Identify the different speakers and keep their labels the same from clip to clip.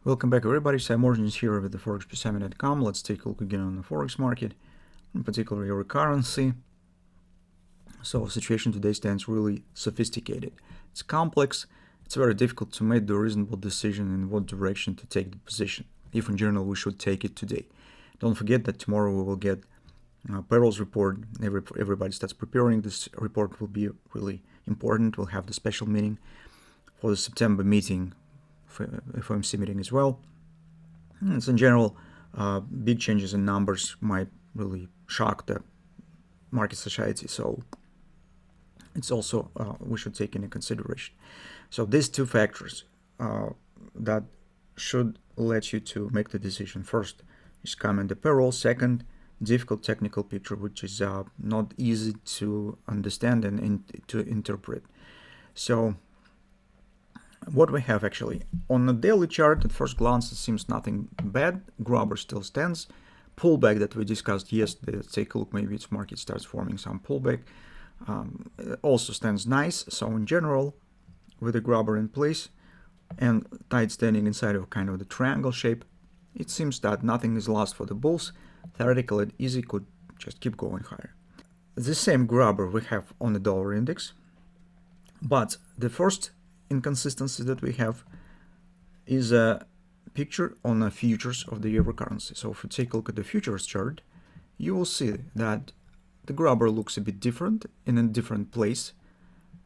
Speaker 1: Welcome back, everybody. Sive Morten is here with the Forex Peace Army.com. Let's take a look again on the Forex market, in particular your currency. So the situation today stands really sophisticated. It's complex. It's very difficult to make the reasonable decision in what direction to take the position, if in general we should take it today. Don't forget that tomorrow we will get payrolls report. Everybody starts preparing. This report will be really important. We'll have the special meeting for the September meeting, FOMC meeting as well. And in general, big changes in numbers might really shock the market society. So it's also we should take into consideration. So these two factors that should let you to make the decision. First is comment the payroll. Second, difficult technical picture, which is not easy to understand and to interpret. So what we have actually on the daily chart, at first glance it seems nothing bad. Grabber still stands. Pullback that we discussed yesterday, let's take a look. Maybe its market starts forming some pullback. It also stands nice. So in general, with the grabber in place and tide standing inside of kind of the triangle shape, it seems that nothing is lost for the bulls. Theoretically, it easy could just keep going higher. The same grabber we have on the dollar index, but the first inconsistency that we have is a picture on the futures of the euro currency. So if you take a look at the futures chart, you will see that the grabber looks a bit different in a different place.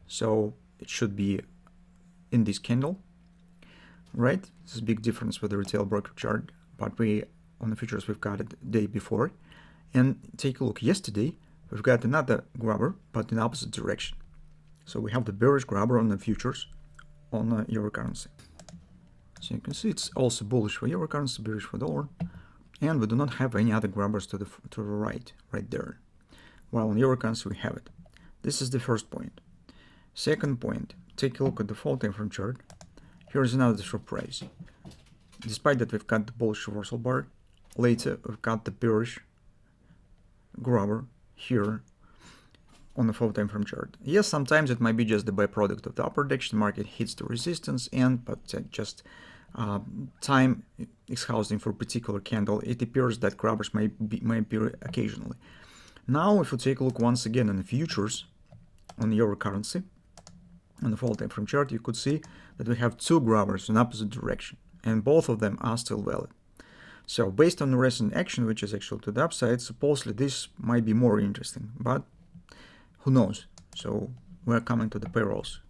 Speaker 1: So it should be in this candle, right? This is a big difference with the retail broker chart, but we on the futures we've got it the day before. And take a look yesterday, we've got another grabber, but in the opposite direction. So we have the bearish grabber on the futures on the euro currency. So you can see it's also bullish for euro currency, bearish for dollar, and we do not have any other grabbers to the right there. While on euro currency we have it. This is the first point. Second point, take a look at the fall time frame chart. Here's another surprise. Despite that we've got the bullish reversal bar, later we've got the bearish grabber here on the 4 time frame chart. Yes, sometimes it might be just the byproduct of the upper direction. Market hits the resistance but just time is housing for a particular candle. It appears that grabbers might appear occasionally. Now, if you take a look once again in the futures on the euro currency, on the 4 time frame chart, you could see that we have two grabbers in opposite direction, and both of them are still valid. So based on the recent action, which is actually to the upside, supposedly this might be more interesting, but who knows? So we're coming to the payrolls.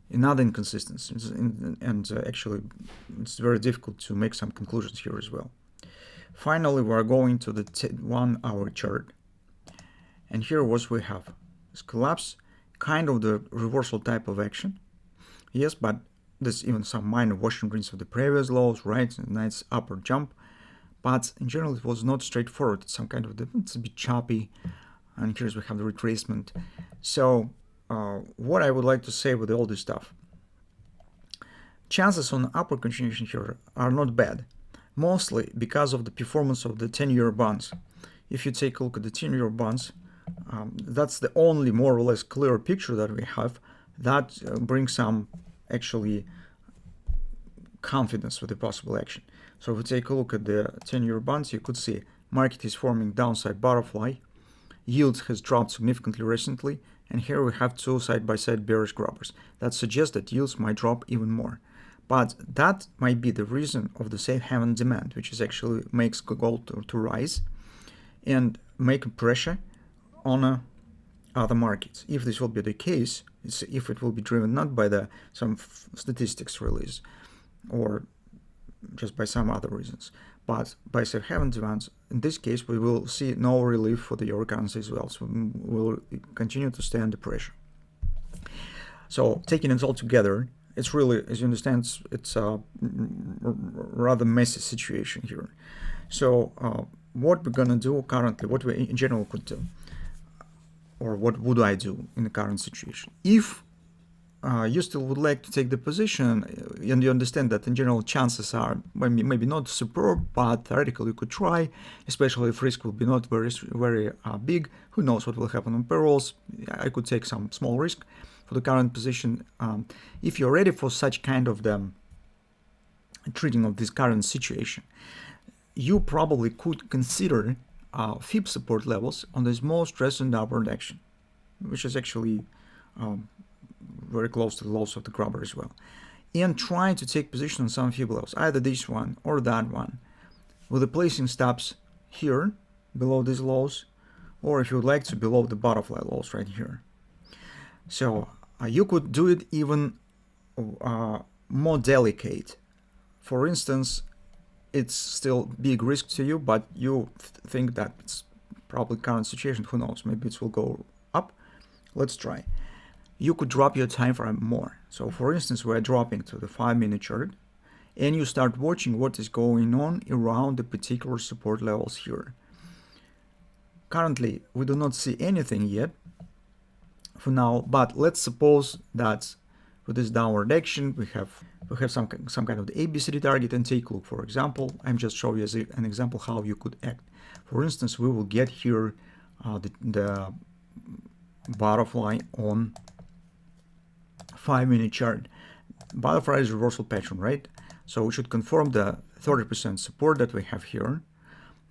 Speaker 1: Another inconsistency, and actually it's very difficult to make some conclusions here as well. Finally, we're going to the 1 hour chart. And here what we have is collapse, kind of the reversal type of action. Yes, but there's even some minor washing greens of the previous lows, right? A nice upper jump. But in general, it was not straightforward. It's some kind of, it's a bit choppy. And here's we have the retracement. So what I would like to say with all this stuff, chances on upper continuation here are not bad, mostly because of the performance of the 10-year bonds. If you take a look at the 10-year bonds, that's the only more or less clear picture that we have that brings some actually confidence with the possible action. So if we take a look at the 10-year bonds, you could see market is forming downside butterfly. Yield has dropped significantly recently, and here we have two side-by-side bearish grabbers. That suggests that yields might drop even more. But that might be the reason of the safe haven demand, which is actually makes gold to rise and make pressure on other markets. If this will be the case, if it will be driven not by some statistics release or just by some other reasons, but by safe haven demands, in this case we will see no relief for the euro currency as well. So we will continue to stay under pressure. So taking it all together, it's really, as you understand, it's a rather messy situation here. So what we're gonna do currently, what we in general could do, or what would I do in the current situation? If you still would like to take the position, and you understand that in general chances are maybe not superb, but theoretically you could try, especially if risk will be not very big. Who knows what will happen on payrolls? I could take some small risk for the current position. If you're ready for such kind of the treating of this current situation, you probably could consider fib support levels on this most recent upward action, which is actually very close to the lows of the grabber as well, and trying to take position on some fib levels, either this one or that one, with the placing stops here below these lows, or if you would like to, below the butterfly lows right here. So you could do it even more delicate. For instance, it's still big risk to you, but you think that it's probably current situation. Who knows? Maybe it will go up. Let's try. You could drop your time frame more. So for instance, we're dropping to the 5-minute chart, and you start watching what is going on around the particular support levels here. Currently, we do not see anything yet for now, but let's suppose that with this downward action, we have some kind of the ABCD target, and take a look. For example, I'm just showing you as an example how you could act. For instance, we will get here the butterfly on 5-minute chart. Butterfly is reversal pattern, right? So we should confirm the 30% support that we have here,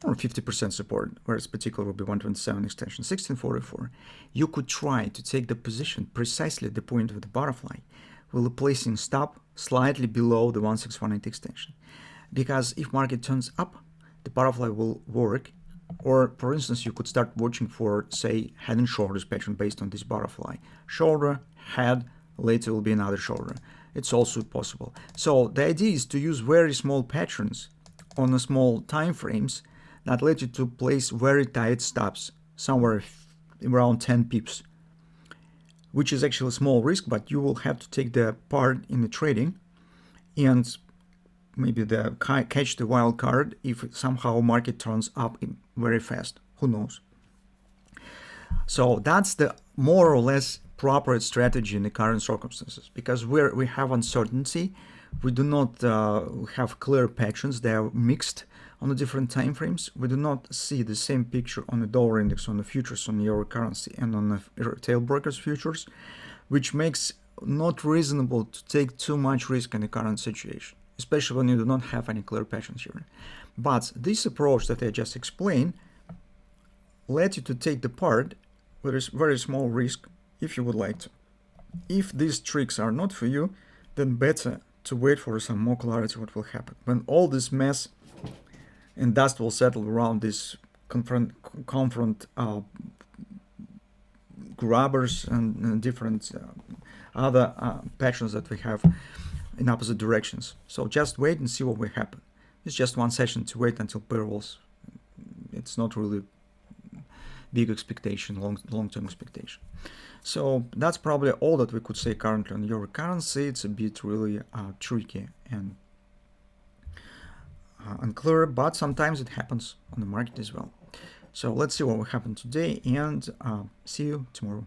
Speaker 1: or 50% support, whereas particular will be 127 extension, 1644. You could try to take the position precisely at the point of the butterfly, with placing stop slightly below the 1618 extension. Because if market turns up, the butterfly will work. Or for instance, you could start watching for, say, head and shoulders pattern based on this butterfly. Shoulder, head, later will be another shoulder. It's also possible. So the idea is to use very small patterns on a small time frames that let you to place very tight stops, somewhere around 10 pips, which is actually a small risk, but you will have to take the part in the trading and maybe catch the wild card if somehow market turns up very fast. Who knows? So that's the more or less proper strategy in the current circumstances, because we have uncertainty. We do not have clear patterns. They are mixed on the different time frames. We do not see the same picture on the dollar index, on the futures, on the euro currency, and on the retail brokers futures, which makes not reasonable to take too much risk in the current situation, especially when you do not have any clear patterns here. But this approach that I just explained lets you to take the part with a very small risk if you would like to. If these tricks are not for you, then better to wait for some more clarity what will happen. When all this mess and dust will settle around these confront grabbers and different other patterns that we have in opposite directions. So just wait and see what will happen. It's just one session to wait until payrolls. It's not really big expectation, long-term expectation. So that's probably all that we could say currently on euro currency. It's a bit really tricky and unclear, but sometimes it happens on the market as well. So let's see what will happen today, and see you tomorrow.